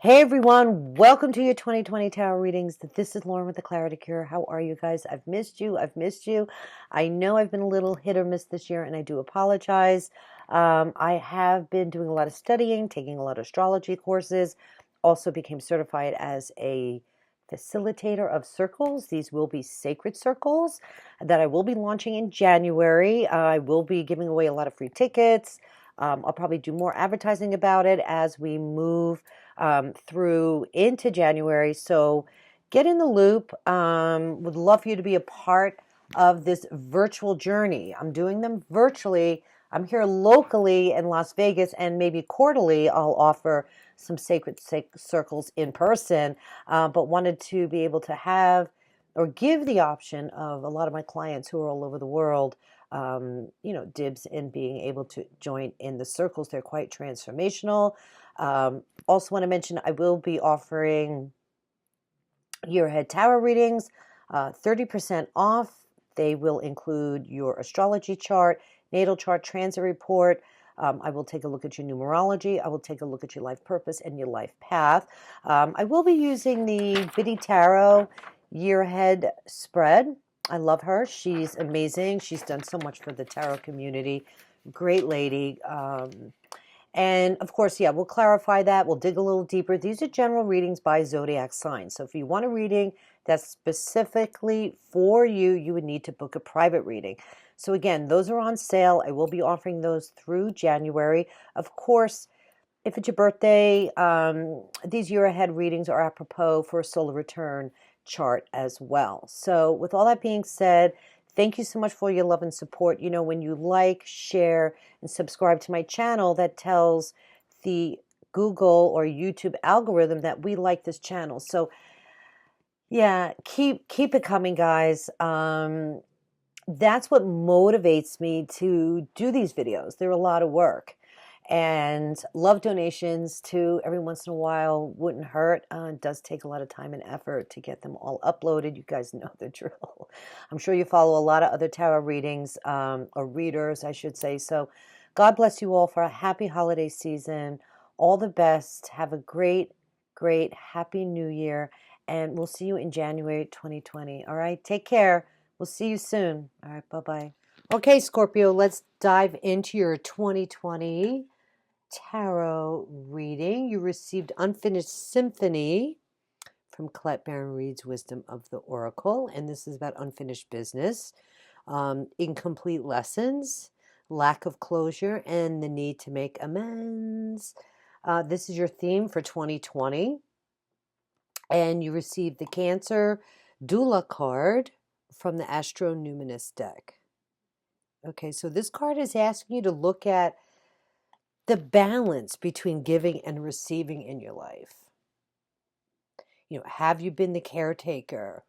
Hey everyone, welcome to your 2020 tarot readings. This is Lauren with the Clarity Cure. How are you guys? I've missed you. I've missed you. I know I've been a little hit or miss this year, and I do apologize. I have been doing a lot of studying, taking a lot of astrology courses. Also became certified as a facilitator of circles. These will be sacred circles that I will be launching in January. I will be giving away a lot of free tickets. I'll probably do more advertising about it as we move through into January. So get in the loop. Would love for you to be a part of this virtual journey. I'm doing them virtually. I'm here locally in Las Vegas, and maybe quarterly I'll offer some sacred circles in person, but wanted to be able to have or give the option of a lot of my clients who are all over the world, dibs in being able to join in the circles. They're quite transformational. Also want to mention I will be offering year ahead tarot readings, 30% off. They will include your astrology chart, natal chart, transit report. I will take a look at your numerology. I will take a look at your life purpose and your life path. I will be using the Biddy Tarot year ahead spread. I love her. She's amazing. She's done so much for the tarot community. Great lady. And of course, yeah, we'll clarify that. We'll dig a little deeper. These are general readings by zodiac sign. So if you want a reading that's specifically for you, you would need to book a private reading. So again, those are on sale. I will be offering those through January. Of course, if it's your birthday, these year ahead readings are apropos for a solar return chart as well. So with all that being said, thank you so much for your love and support. You know, when you like, share, and subscribe to my channel, that tells the Google or YouTube algorithm that we like this channel. So yeah, keep it coming, guys. That's what motivates me to do these videos. They're a lot of work. And love donations too, every once in a while, wouldn't hurt. It does take a lot of time and effort to get them all uploaded. You guys know the drill. I'm sure you follow a lot of other tarot readings, or readers, I should say. So God bless you all for a happy holiday season. All the best. Have a great, great, happy new year. And we'll see you in January 2020. All right, take care. We'll see you soon. All right, bye-bye. Okay, Scorpio, let's dive into your 2020 tarot reading. You received Unfinished Symphony from Colette Baron Reid's Wisdom of the Oracle, and this is about unfinished business, incomplete lessons, lack of closure, and the need to make amends. This is your theme for 2020, and you received the Cancer Doula card from the ASTRO NUMINOUS deck. Okay, so this card is asking you to look at the balance between giving and receiving in your life. You know, have you been the caretaker?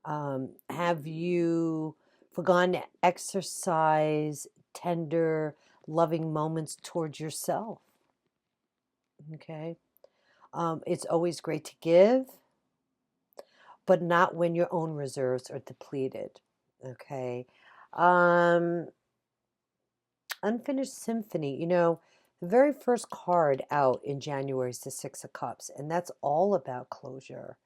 Have you forgotten to exercise tender, loving moments towards yourself? Okay. It's always great to give, but not when your own reserves are depleted. Okay. Unfinished Symphony, you know, the very first card out in January is the Six of Cups, and that's all about closure.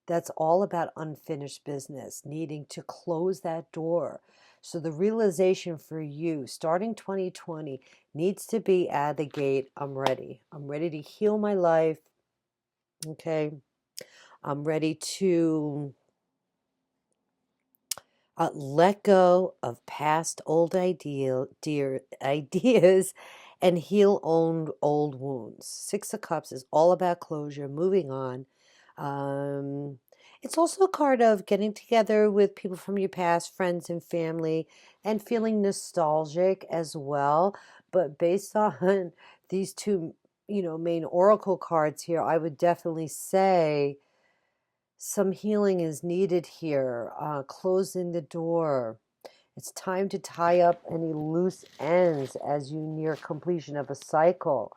That's all about unfinished business, needing to close that door. So the realization for you starting 2020 needs to be at the gate. I'm ready. I'm ready to heal my life. Okay. I'm ready to let go of past old ideas and heal old wounds. Six of Cups is all about closure, moving on. It's also a card of getting together with people from your past, friends and family, and feeling nostalgic as well. But based on these two, main oracle cards here, I would definitely say some healing is needed here. Closing the door. It's time to tie up any loose ends as you near completion of a cycle.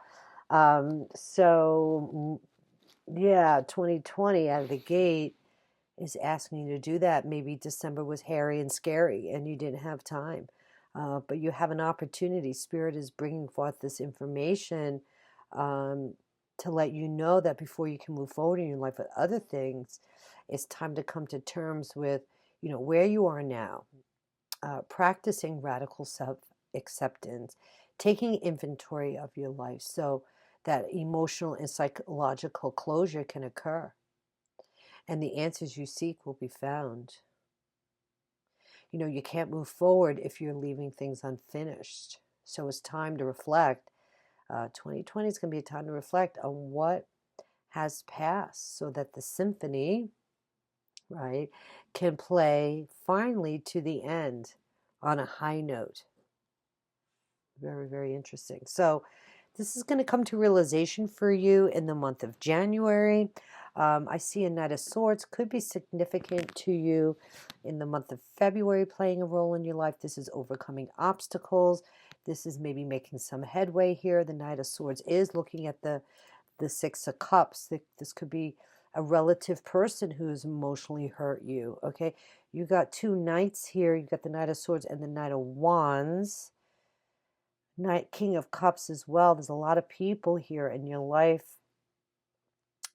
Yeah, 2020 out of the gate is asking you to do that. Maybe December was hairy and scary and you didn't have time. But you have an opportunity. Spirit is bringing forth this information. to let you know that before you can move forward in your life with other things, it's time to come to terms with, where you are now, practicing radical self-acceptance, taking inventory of your life so that emotional and psychological closure can occur, and the answers you seek will be found. You can't move forward if you're leaving things unfinished. So it's time to reflect. 2020 is going to be a time to reflect on what has passed so that the symphony, right, can play finally to the end on a high note. Very, very interesting. So this is going to come to realization for you in the month of January. I see a Knight of Swords could be significant to you in the month of February, playing a role in your life. This is overcoming obstacles. This is maybe making some headway here. The Knight of Swords is looking at the Six of Cups. This could be a relative person who's emotionally hurt you, okay? You got two knights here. You got the Knight of Swords and the Knight of Wands. King of Cups as well. There's a lot of people here in your life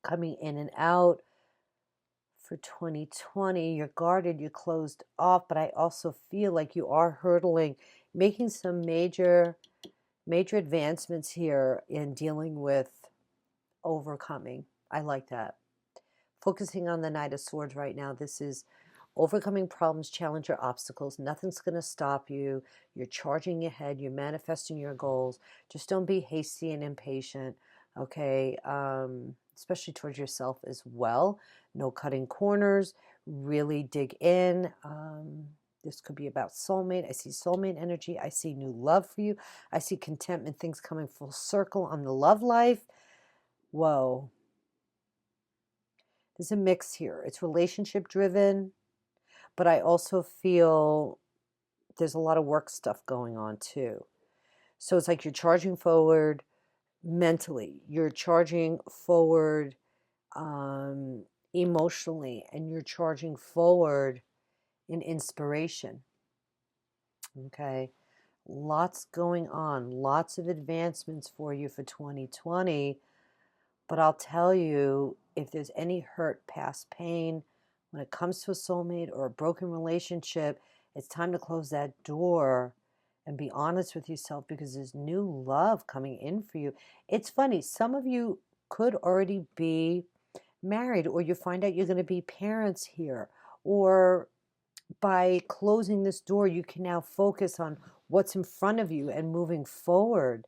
coming in and out for 2020. You're guarded, you're closed off, but I also feel like you are hurdling, making some major advancements here in dealing with overcoming. I like that. Focusing on the Knight of Swords right now. This is overcoming problems, challenge, or obstacles. Nothing's going to stop you. You're charging ahead. You're manifesting your goals. Just don't be hasty and impatient, okay? Especially towards yourself as well. No cutting corners. Really dig in. This could be about soulmate. I see soulmate energy. I see new love for you. I see contentment, things coming full circle on the love life. Whoa. There's a mix here. It's relationship driven, but I also feel there's a lot of work stuff going on too. So it's like you're charging forward mentally, you're charging forward emotionally, and you're charging forward in inspiration. Okay. Lots going on, lots of advancements for you for 2020. But I'll tell you, if there's any hurt, past pain, when it comes to a soulmate or a broken relationship, it's time to close that door and be honest with yourself, because there's new love coming in for you. It's funny, some of you could already be married, or you find out you're going to be parents here, or by closing this door, you can now focus on what's in front of you and moving forward.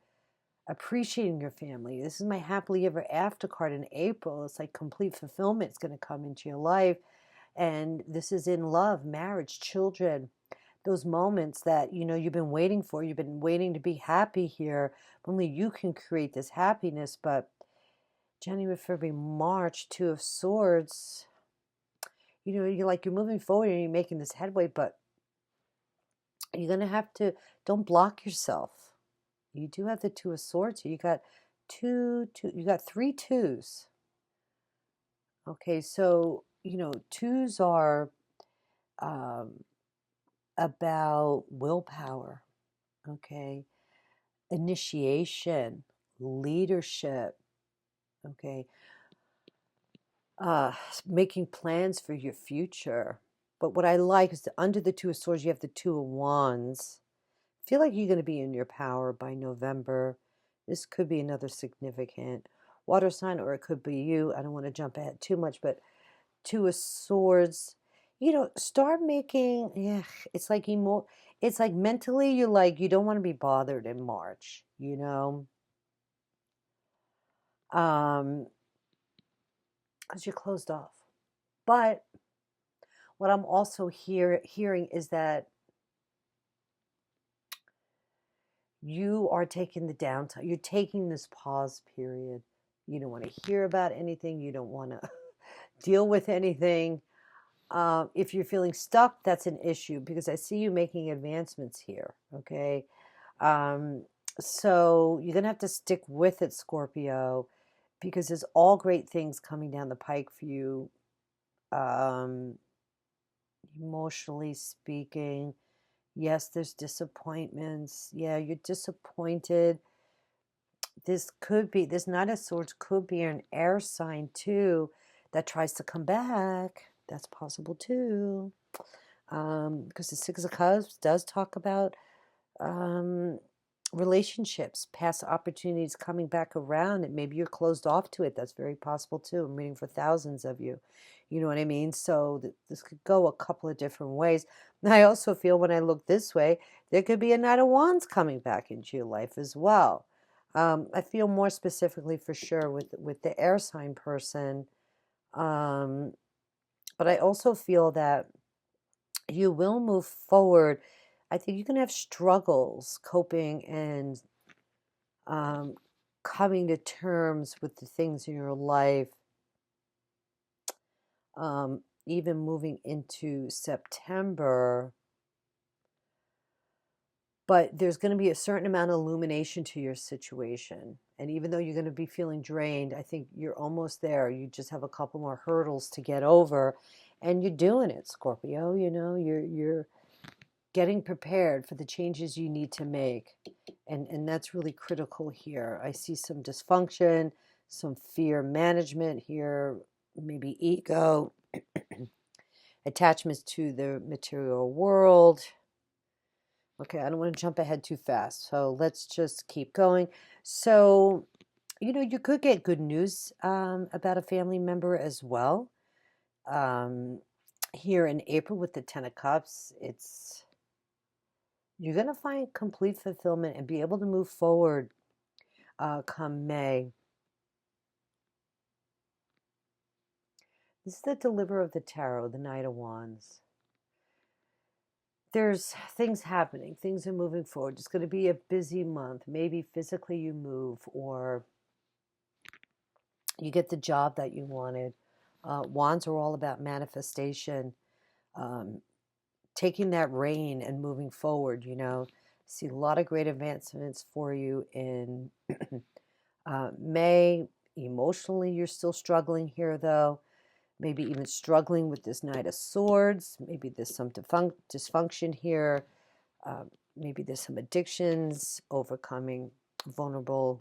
Appreciating your family. This is my happily ever after card in April. It's like complete fulfillment is going to come into your life. And this is in love, marriage, children, those moments that, you've been waiting for. You've been waiting to be happy here. Only you can create this happiness. But January, February, March, Two of Swords, you're moving forward and you're making this headway, but you're going to have to, don't block yourself. You do have the Two of Swords here. You got you got three twos. Okay, so, twos are about willpower, okay? Initiation, leadership, okay? Making plans for your future. But what I like is that under the Two of Swords, you have the Two of Wands. Feel like you're going to be in your power by November. This could be another significant water sign, or it could be you. I don't want to jump ahead too much, but Two of Swords, start making, it's like it's like mentally you're like, you don't want to be bothered in March, because you're closed off. But what I'm also hearing is that you are taking the downtime. You're taking this pause period. You don't want to hear about anything. You don't want to deal with anything. If you're feeling stuck, that's an issue, because I see you making advancements here, okay? So you're going to have to stick with it, Scorpio, because there's all great things coming down the pike for you, emotionally speaking. Yes, there's disappointments. Yeah, you're disappointed this Knight of Swords could be an air sign too that tries to come back. That's possible too. Because the Six of Cups does talk about relationships, past opportunities coming back around, and maybe you're closed off to it. That's very possible too. I'm reading for thousands of you. You know what I mean? So this could go a couple of different ways. And I also feel when I look this way, there could be a Knight of Wands coming back into your life as well. I feel more specifically for sure with the air sign person. But I also feel that you will move forward. I think you're going to have struggles coping and coming to terms with the things in your life, even moving into September. But there's going to be a certain amount of illumination to your situation. And even though you're going to be feeling drained, I think you're almost there. You just have a couple more hurdles to get over. And you're doing it, Scorpio. You know, you're getting prepared for the changes you need to make. And that's really critical here. I see some dysfunction, some fear management here, maybe ego, attachments to the material world. Okay, I don't want to jump ahead too fast, so let's just keep going. So, you know, you could get good news about a family member as well. Here in April with the Ten of Cups, you're going to find complete fulfillment and be able to move forward come May. This is the deliverer of the tarot, the Knight of Wands. There's things happening. Things are moving forward. It's going to be a busy month. Maybe physically you move or you get the job that you wanted. Wands are all about manifestation, taking that reign and moving forward, you know. See a lot of great advancements for you in May. Emotionally, you're still struggling here, though. Maybe even struggling with this Knight of Swords. Maybe there's some dysfunction here. Maybe there's some addictions, overcoming vulnerable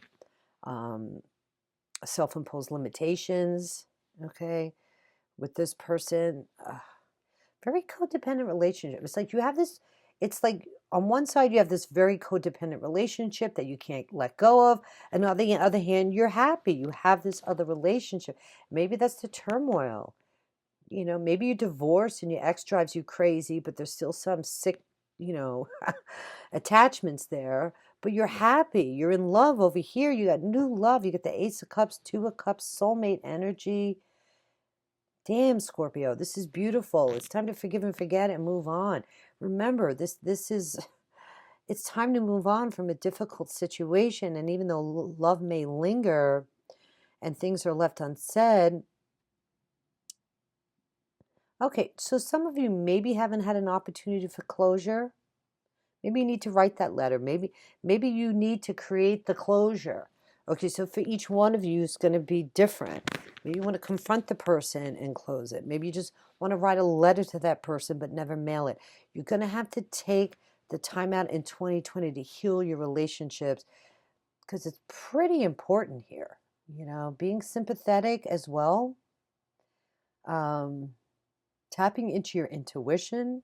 self-imposed limitations, okay, with this person. Very codependent relationship. It's like you have this, it's like on one side you have this very codependent relationship that you can't let go of, and on the other hand, you're happy. You have this other relationship. Maybe that's the turmoil. You know, maybe you divorce and your ex drives you crazy, but there's still some sick, you know, attachments there, but you're happy. You're in love over here. You got new love. You get the Ace of Cups, Two of Cups, soulmate energy. Damn, Scorpio, this is beautiful. It's time to forgive and forget and move on. Remember, this is, it's time to move on from a difficult situation. And even though love may linger and things are left unsaid, okay, so some of you maybe haven't had an opportunity for closure. Maybe you need to write that letter. Maybe you need to create the closure. Okay, so for each one of you, it's going to be different. Maybe you want to confront the person and close it. Maybe you just want to write a letter to that person but never mail it. You're going to have to take the time out in 2020 to heal your relationships because it's pretty important here. You know, being sympathetic as well. Tapping into your intuition.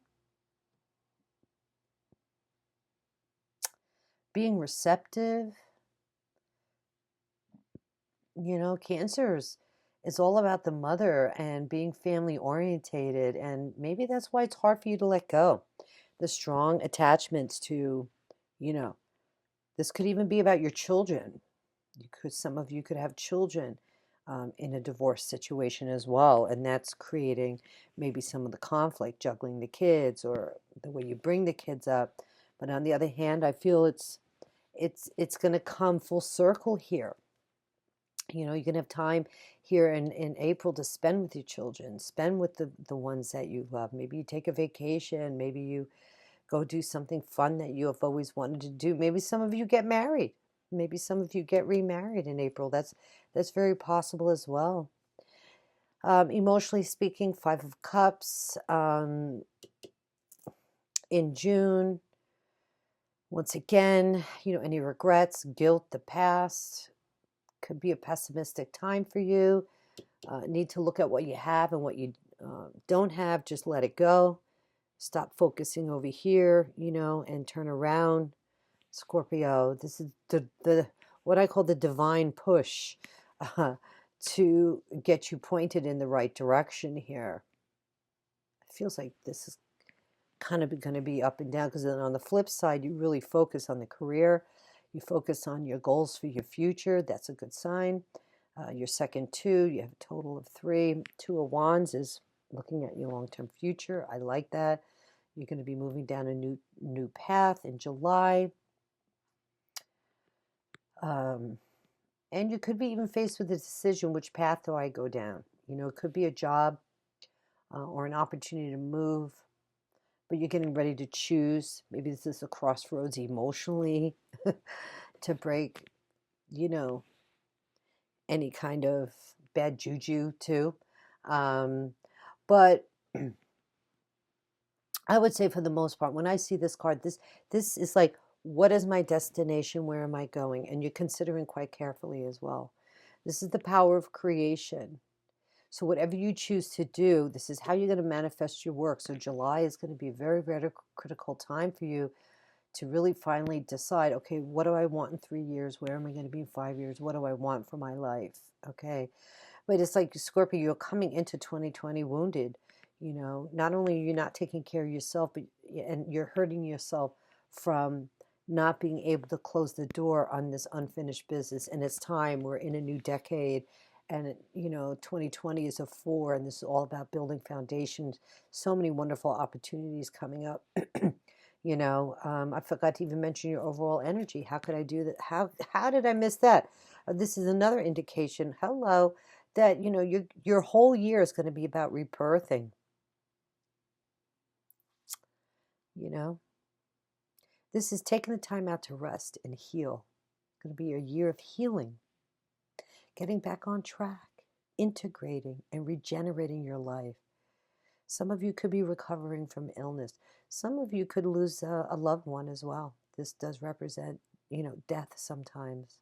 Being receptive. You know, Cancers is all about the mother and being family orientated. And maybe that's why it's hard for you to let go. The strong attachments to, you know, this could even be about your children. Some of you could have children in a divorce situation as well. And that's creating maybe some of the conflict, juggling the kids or the way you bring the kids up. But on the other hand, I feel it's going to come full circle here. You know, you can have time here in April to spend with your children, spend with the ones that you love. Maybe you take a vacation. Maybe you go do something fun that you have always wanted to do. Maybe some of you get married. Maybe some of you get remarried in April. That's very possible as well. Emotionally speaking, Five of Cups in June. Once again, you know, any regrets, guilt, the past. could be a pessimistic time for you. Need to look at what you have and what you don't have. Just let it go. Stop focusing over here, you know, and turn around. Scorpio, this is the what I call the divine push to get you pointed in the right direction here. It feels like this is kind of going to be up and down, because then on the flip side, you really focus on the career. You focus on your goals for your future. That's a good sign. Your second two, you have a total of 3. 2 of Wands is looking at your long-term future. I like that. You're going to be moving down a new path in July. And you could be even faced with a decision, which path do I go down? You know, it could be a job or an opportunity to move, but you're getting ready to choose. Maybe this is a crossroads emotionally to break, you know, any kind of bad juju too. But I would say for the most part, when I see this card, this is like, what is my destination? Where am I going? And you're considering quite carefully as well. This is the power of creation. So whatever you choose to do, this is how you're going to manifest your work. So July is going to be a very, very critical time for you to really finally decide, okay, what do I want in 3 years? Where am I going to be in 5 years? What do I want for my life? Okay. But it's like, Scorpio, you're coming into 2020 wounded. You know, not only are you not taking care of yourself, but and you're hurting yourself from not being able to close the door on this unfinished business. And it's time. We're in a new decade. And, you know, 2020 is a 4, and this is all about building foundations. So many wonderful opportunities coming up. You know, I forgot to even mention your overall energy. How could I do that? How did I miss that? This is another indication, hello, that, you know, your whole year is going to be about rebirthing. You know, this is taking the time out to rest and heal. It's going to be a year of healing, getting back on track, integrating and regenerating your life. Some of you could be recovering from illness. Some of you could lose a loved one as well. This does represent, you know, death sometimes.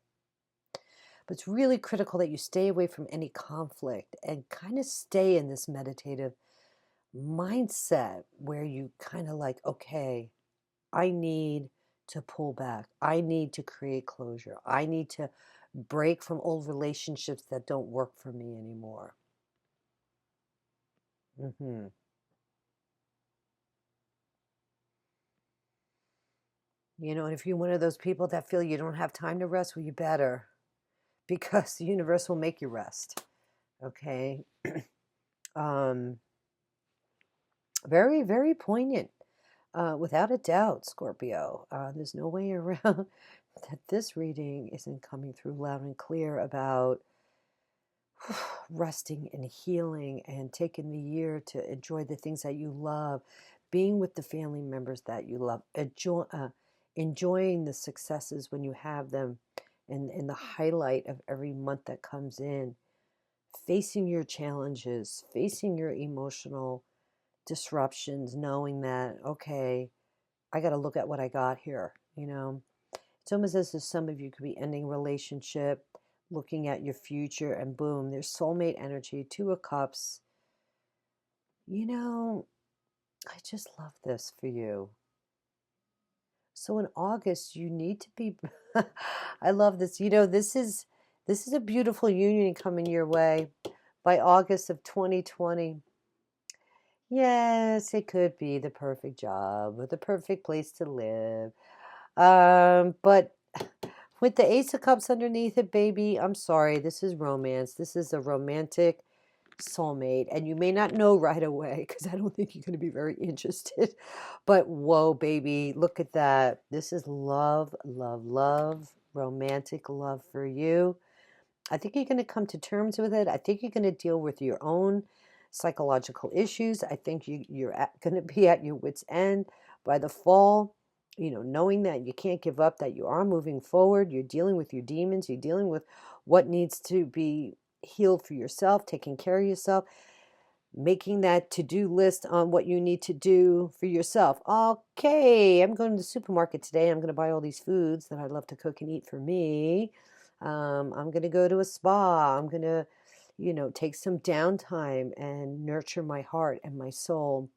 But it's really critical that you stay away from any conflict and kind of stay in this meditative mindset where you kind of like, okay, I need to pull back. I need to create closure. I need to break from old relationships that don't work for me anymore. You know, and if you're one of those people that feel you don't have time to rest, well, you better, because the universe will make you rest. Okay. Very, very poignant. Without a doubt, Scorpio. There's no way around that this reading isn't coming through loud and clear about resting and healing and taking the year to enjoy the things that you love, being with the family members that you love, enjoying the successes when you have them, and the highlight of every month that comes in, facing your challenges, facing your emotional disruptions, knowing that, okay, I got to look at what I got here. You know, it's almost as if some of you could be ending a relationship, looking at your future, and boom, there's soulmate energy, 2 of Cups. You know, I just love this for you. So in August, you need to be, I love this. You know, this is a beautiful union coming your way by August of 2020. Yes, it could be the perfect job or the perfect place to live. But with the Ace of Cups underneath it, baby, I'm sorry, this is romance. This is a romantic soulmate, and you may not know right away, because I don't think you're going to be very interested. But whoa, baby, look at that. This is love, love, love, romantic love for you. I think you're going to come to terms with it. I think you're going to deal with your own psychological issues. I think you're going to be at your wit's end by the fall, you know, knowing that you can't give up, that you are moving forward. You're dealing with your demons. You're dealing with what needs to be healed for yourself, taking care of yourself, making that to-do list on what you need to do for yourself. Okay, I'm going to the supermarket today. I'm going to buy all these foods that I love to cook and eat for me. I'm going to go to a spa. I'm going to, you know, take some downtime and nurture my heart and my soul.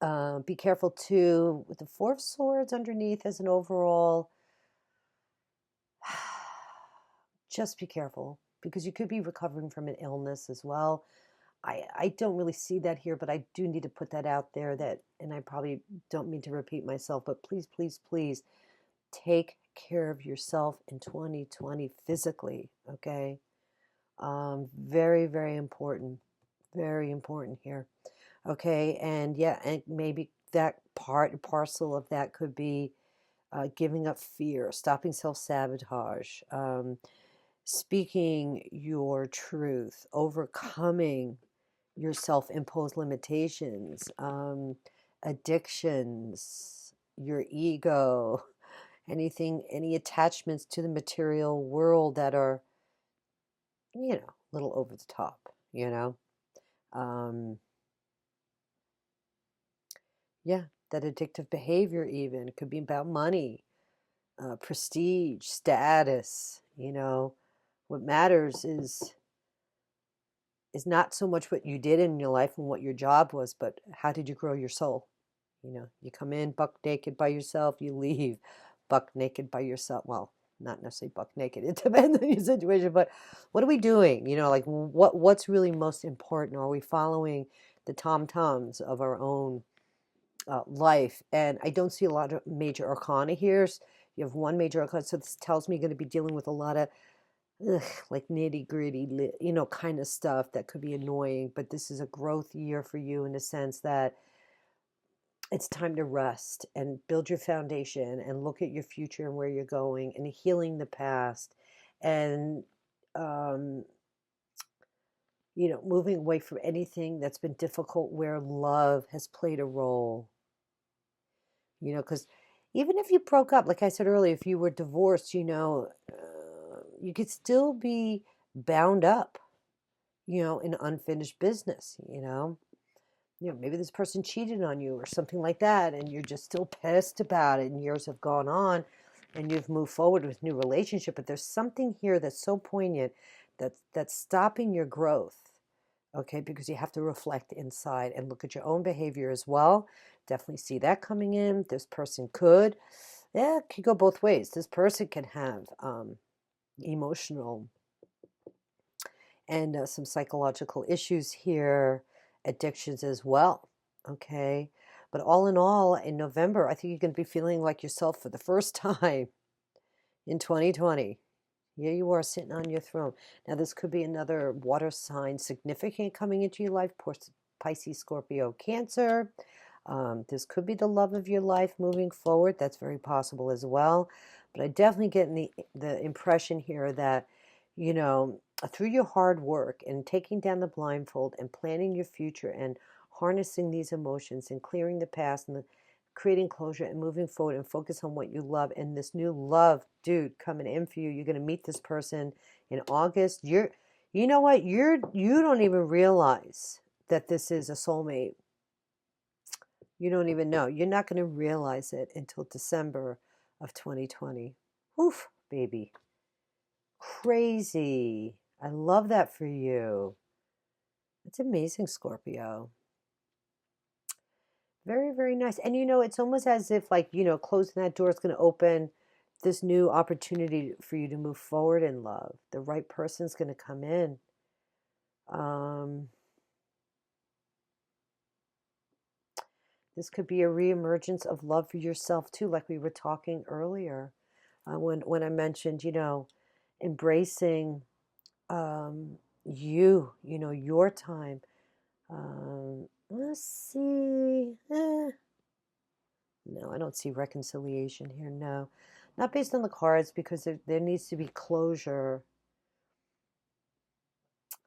Be careful too with the Four of Swords underneath as an overall. Just be careful because you could be recovering from an illness as well. I don't really see that here, but I do need to put that out there that, and I probably don't mean to repeat myself, but please, please, please take care of yourself in 2020 physically, okay? Very, very important. Very important here. Okay, and yeah, and maybe that part and parcel of that could be giving up fear, stopping self-sabotage, speaking your truth, overcoming your self-imposed limitations, addictions, your ego, anything, any attachments to the material world that are, you know, a little over the top, you know. Yeah, that addictive behavior even. It could be about money, prestige, status, you know. What matters is not so much what you did in your life and what your job was, but how did you grow your soul? You know, you come in buck naked by yourself, you leave buck naked by yourself. Well, not necessarily buck naked. It depends on your situation, but what are we doing? You know, like what's really most important? Are we following the tom-toms of our own life? And I don't see a lot of major arcana here. You have one major arcana, so this tells me you're going to be dealing with a lot of like nitty gritty, you know, kind of stuff that could be annoying. But this is a growth year for you in the sense that it's time to rest and build your foundation and look at your future and where you're going and healing the past and, um, you know, moving away from anything that's been difficult where love has played a role, you know, because even if you broke up, like I said earlier, if you were divorced, you know, you could still be bound up, you know, in unfinished business, you know. You know, maybe this person cheated on you or something like that, and you're just still pissed about it, and years have gone on, and you've moved forward with new relationship, but there's something here that's so poignant that's stopping your growth, okay? Because you have to reflect inside and look at your own behavior as well. Definitely see that coming in. This person could, yeah, it could go both ways. This person can have emotional and some psychological issues here, addictions as well. Okay. But all in all, in November, I think you're going to be feeling like yourself for the first time in 2020. Here you are sitting on your throne. Now, this could be another water sign significant coming into your life, Pisces, Scorpio, Cancer. This could be the love of your life moving forward. That's very possible as well. But I definitely get the impression here that, you know, through your hard work and taking down the blindfold and planning your future and harnessing these emotions and clearing the past and creating closure and moving forward and focus on what you love and this new love, dude, coming in for you. You're going to meet this person in August. You know what? You don't even realize that this is a soulmate. You don't even know. You're not going to realize it until December of 2020. Oof, baby. Crazy. I love that for you. It's amazing, Scorpio. Very, very nice. And you know, it's almost as if like, you know, closing that door is going to open this new opportunity for you to move forward in love. The right person's going to come in. This could be a reemergence of love for yourself too, like we were talking earlier, when I mentioned, you know, embracing you know, your time. Let's see. No, I don't see reconciliation here. No, not based on the cards because there needs to be closure.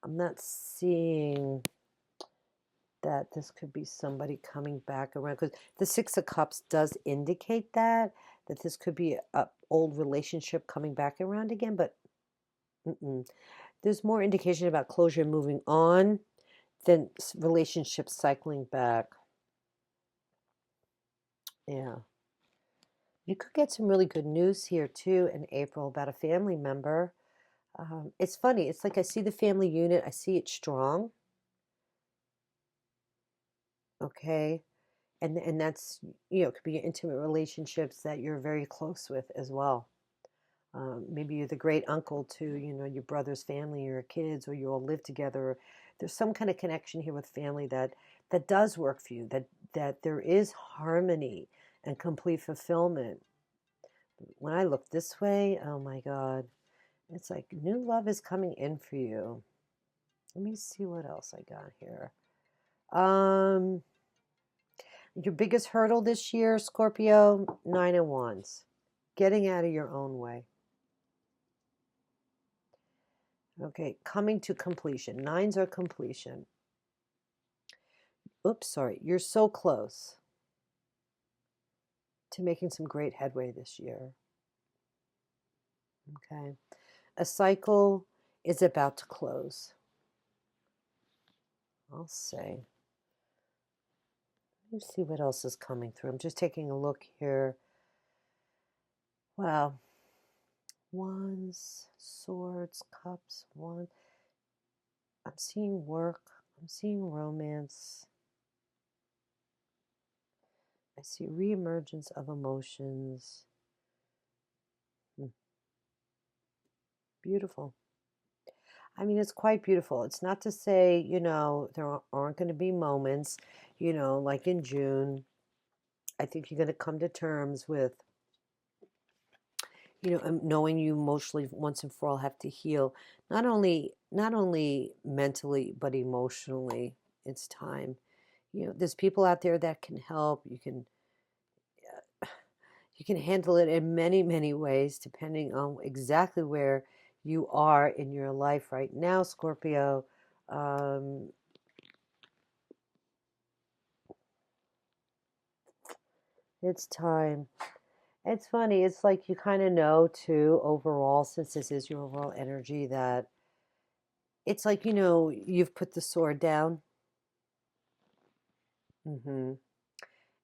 I'm not seeing that this could be somebody coming back around because the Six of Cups does indicate that this could be a old relationship coming back around again, but there's more indication about closure and moving on than relationships cycling back. Yeah. You could get some really good news here too in April about a family member. It's funny. It's like I see the family unit. I see it strong. Okay. And that's, it could be intimate relationships that you're very close with as well. Maybe you're the great uncle to, your brother's family or your kids, or you all live together. There's some kind of connection here with family that does work for you, that there is harmony and complete fulfillment. When I look this way, oh my God, it's like new love is coming in for you. Let me see what else I got here. Um, your biggest hurdle this year, Scorpio, 9 of Wands. Getting out of your own way. Okay, coming to completion. Nines are completion. Oops, sorry. You're so close to making some great headway this year. Okay. A cycle is about to close. I'll say. Let me see what else is coming through. I'm just taking a look here. Wow. Wands, swords, cups, one. I'm seeing work. I'm seeing romance. I see reemergence of emotions. Beautiful. I mean, it's quite beautiful. It's not to say, there aren't going to be moments, like in June. I think you're going to come to terms with, knowing you emotionally once and for all have to heal, not only mentally, but emotionally. It's time. There's people out there that can help. You can handle it in many, many ways, depending on exactly where you are in your life right now, Scorpio. It's time. It's funny. It's like you kind of know, too, overall, since this is your overall energy, that it's like, you've put the sword down. hmm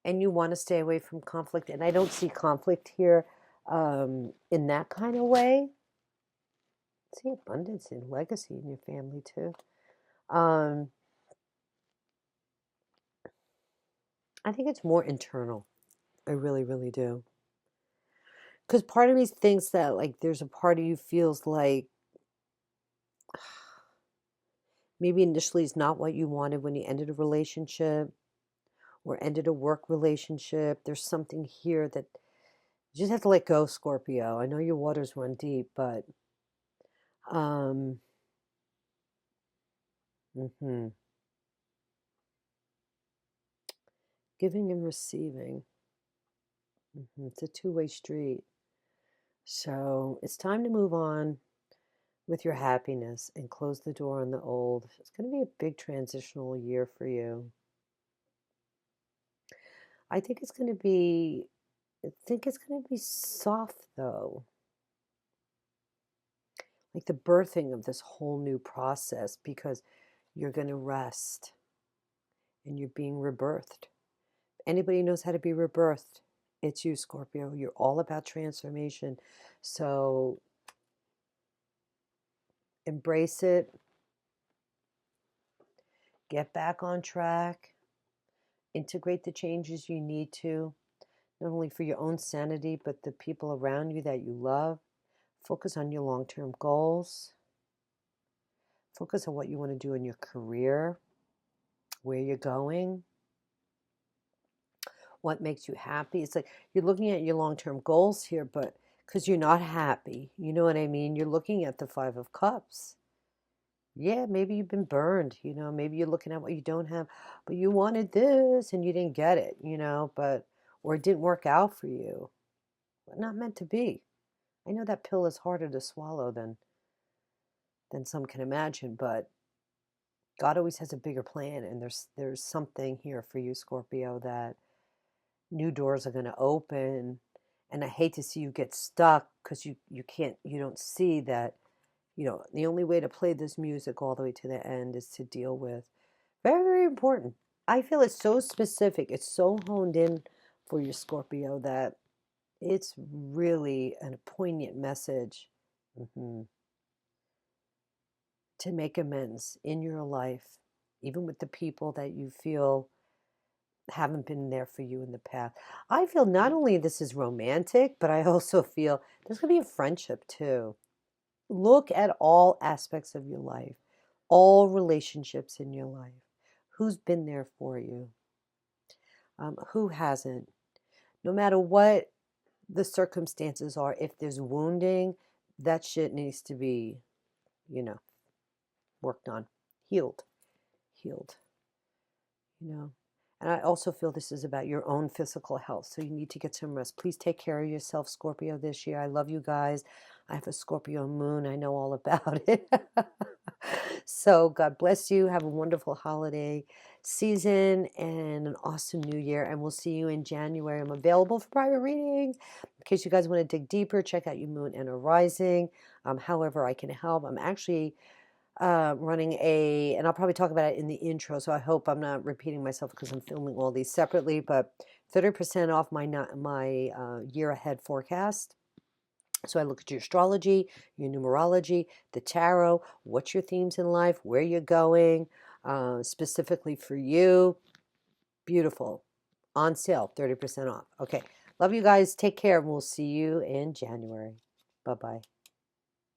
And you want to stay away from conflict. And I don't see conflict here in that kind of way. I see abundance and legacy in your family, too. Um, I think it's more internal. I really, really do. Because part of me thinks that, like, there's a part of you feels like maybe initially it's not what you wanted when you ended a relationship or ended a work relationship. There's something here that you just have to let go, Scorpio. I know your waters run deep, but um, hmm giving and receiving. It's a two-way street. So it's time to move on with your happiness and close the door on the old. It's going to be a big transitional year for you. I think it's going to be I think it's going to be soft though. Like the birthing of this whole new process, because you're going to rest and you're being rebirthed. Anybody knows how to be rebirthed, it's you, Scorpio. You're all about transformation. So embrace it, get back on track, integrate the changes you need to, not only for your own sanity, but the people around you that you love. Focus on your long-term goals. Focus on what you want to do in your career, where you're going, what makes you happy. It's like you're looking at your long-term goals here, but because you're not happy, you know what I mean? You're looking at the Five of Cups. Yeah, maybe you've been burned, maybe you're looking at what you don't have, but you wanted this and you didn't get it, or it didn't work out for you. But not meant to be. I know that pill is harder to swallow than some can imagine, but God always has a bigger plan, and there's something here for you, Scorpio, that new doors are going to open. And I hate to see you get stuck because you don't see that, the only way to play this music all the way to the end is to deal with very, very important. I feel it's so specific, it's so honed in for your Scorpio, that It's really a poignant message to make amends in your life, even with the people that you feel haven't been there for you in the past. I feel not only this is romantic, but I also feel there's going to be a friendship too. Look at all aspects of your life, all relationships in your life. Who's been there for you? Who hasn't? No matter what the circumstances are, if there's wounding, that shit needs to be, you know, worked on, healed, healed, you know. And I also feel this is about your own physical health. So you need to get some rest. Please take care of yourself, Scorpio, this year. I love you guys. I have a Scorpio moon. I know all about it. So God bless you. Have a wonderful holiday season and an awesome new year. And we'll see you in January. I'm available for private readings. In case you guys want to dig deeper, check out your moon and a rising. However I can help. I'm actually running and I'll probably talk about it in the intro, so I hope I'm not repeating myself because I'm filming all these separately, but 30% off my year ahead forecast. So I look at your astrology, your numerology, the tarot, what's your themes in life, where you're going, specifically for you. Beautiful. On sale, 30% off. Okay. Love you guys. Take care, and we'll see you in January. Bye-bye.